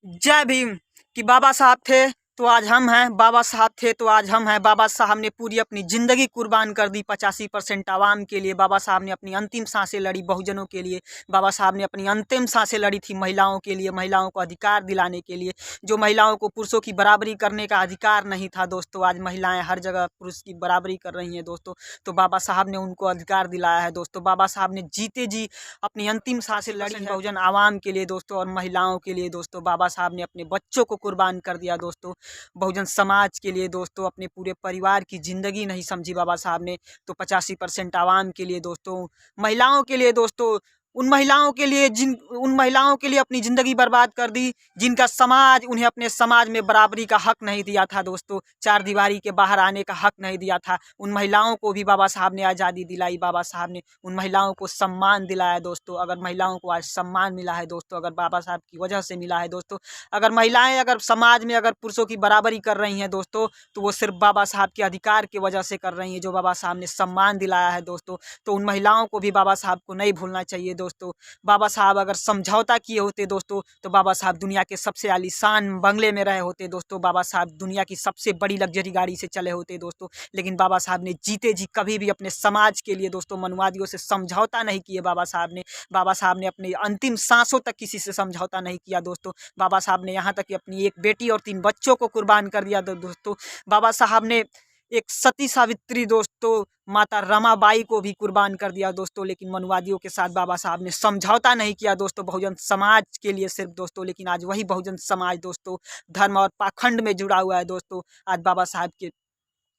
जय भीम। कि बाबा साहब थे तो आज हम हैं, बाबा साहब थे तो आज हम हैं। बाबा साहब ने पूरी अपनी ज़िंदगी कुर्बान कर दी 85% आवाम के लिए। बाबा साहब ने अपनी अंतिम सांसें लड़ी बहुजनों के लिए। बाबा साहब ने अपनी अंतिम सांसें लड़ी थी महिलाओं के लिए, महिलाओं को अधिकार दिलाने के लिए। जो महिलाओं को पुरुषों की बराबरी करने का अधिकार नहीं था दोस्तों, आज महिलाएं हर जगह पुरुष की बराबरी कर रही हैं दोस्तों। तो बाबा साहब ने उनको अधिकार दिलाया है दोस्तों। बाबा साहब ने जीते जी अपनी अंतिम सांसें लड़ी है बहुजन आवाम के लिए दोस्तों और महिलाओं के लिए दोस्तों। बाबा साहब ने अपने बच्चों को कुर्बान कर दिया दोस्तों बहुजन समाज के लिए दोस्तों। अपने पूरे परिवार की ज़िंदगी नहीं समझी बाबा साहब ने, तो 85% आवाम के लिए दोस्तों, महिलाओं के लिए दोस्तों, उन महिलाओं के लिए उन महिलाओं के लिए अपनी ज़िंदगी बर्बाद कर दी जिनका समाज उन्हें अपने समाज में बराबरी का हक नहीं दिया था दोस्तों, चार दीवारी के बाहर आने का हक नहीं दिया था। उन महिलाओं को भी बाबा साहब ने आज़ादी दिलाई। बाबा साहब ने उन महिलाओं को सम्मान दिलाया दोस्तों। अगर महिलाओं को आज सम्मान मिला है दोस्तों, अगर बाबा साहब की वजह से मिला है दोस्तों, अगर महिलाएं अगर समाज में अगर पुरुषों की बराबरी कर रही हैं दोस्तों, तो वो सिर्फ बाबा साहब के अधिकार की वजह से कर रही हैं, जो बाबा साहब ने सम्मान दिलाया है दोस्तों। तो उन महिलाओं को भी बाबा साहब को नहीं भूलना चाहिए दोस्तों। बाबा साहब अगर समझौता किए होते दोस्तों, तो बाबा साहब दुनिया के सबसे आलीशान बंगले में रहे होते दोस्तों। बाबा साहब दुनिया की सबसे बड़ी लग्जरी गाड़ी से चले होते दोस्तों। लेकिन बाबा साहब ने जीते जी कभी भी अपने समाज के लिए दोस्तों मनुवादियों से समझौता नहीं किए बाबा साहब ने। बाबा साहब ने अपनी अंतिम सांसों तक किसी से समझौता नहीं किया दोस्तों। बाबा साहब ने यहाँ तक कि अपनी एक बेटी और 3 बच्चों को कुर्बान कर दिया दोस्तों। बाबा साहब ने एक सती सावित्री दोस्तों माता रमाबाई को भी कुर्बान कर दिया दोस्तों। लेकिन मनुवादियों के साथ बाबा साहब ने समझौता नहीं किया दोस्तों बहुजन समाज के लिए सिर्फ दोस्तों। लेकिन आज वही बहुजन समाज दोस्तों धर्म और पाखंड में जुड़ा हुआ है दोस्तों। आज बाबा साहब के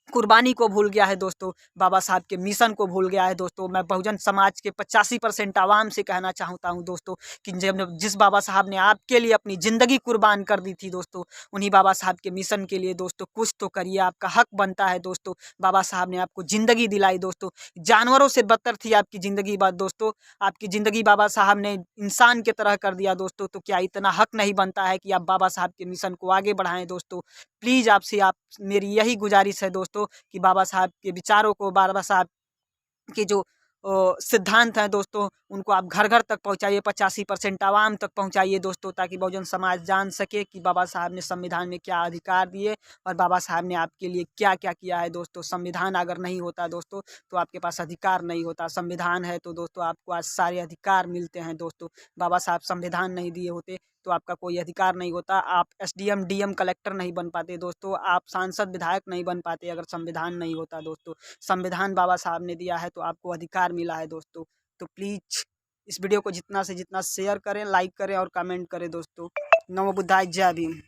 कुर्बानी को भूल गया है दोस्तों, बाबा साहब के मिशन को भूल गया है दोस्तों। मैं बहुजन समाज के 85% आवाम से कहना चाहता हूं दोस्तों कि जब जिस बाबा साहब ने आपके लिए अपनी ज़िंदगी कुर्बान कर दी थी दोस्तों, उन्हीं बाबा साहब के मिशन के लिए दोस्तों कुछ तो करिए, आपका हक बनता है दोस्तों। बाबा साहब ने आपको ज़िंदगी दिलाई दोस्तों, जानवरों से बदतर थी आपकी ज़िंदगी बात दोस्तों। आपकी ज़िंदगी बाबा साहब ने इंसान के तरह कर दिया दोस्तों। तो क्या इतना हक नहीं बनता है कि आप बाबा साहब के मिशन को आगे बढ़ाएं दोस्तों? प्लीज़ आपसे मेरी यही गुजारिश है दोस्तों कि बाबा साहब के विचारों को, बाबा साहब के जो सिद्धांत हैं दोस्तों, उनको आप घर घर तक पहुंचाइए, 85% आवाम तक पहुंचाइए दोस्तों, ताकि बहुजन समाज जान सके कि बाबा साहब ने संविधान में क्या अधिकार दिए और बाबा साहब ने आपके लिए क्या क्या किया है दोस्तों। संविधान अगर नहीं होता दोस्तों, तो आपके पास अधिकार नहीं होता। संविधान है तो दोस्तों आपको आज सारे अधिकार मिलते हैं दोस्तों। बाबा साहब संविधान नहीं दिए होते तो आपका कोई अधिकार नहीं होता। आप एसडीएम, डीएम, कलेक्टर नहीं बन पाते दोस्तों। आप सांसद, विधायक नहीं बन पाते अगर संविधान नहीं होता दोस्तों। संविधान बाबा साहब ने दिया है तो आपको अधिकार मिला है दोस्तों। तो प्लीज़ इस वीडियो को जितना से जितना शेयर करें, लाइक करें और कमेंट करें दोस्तों। नमो बुद्धाय, जय भीम।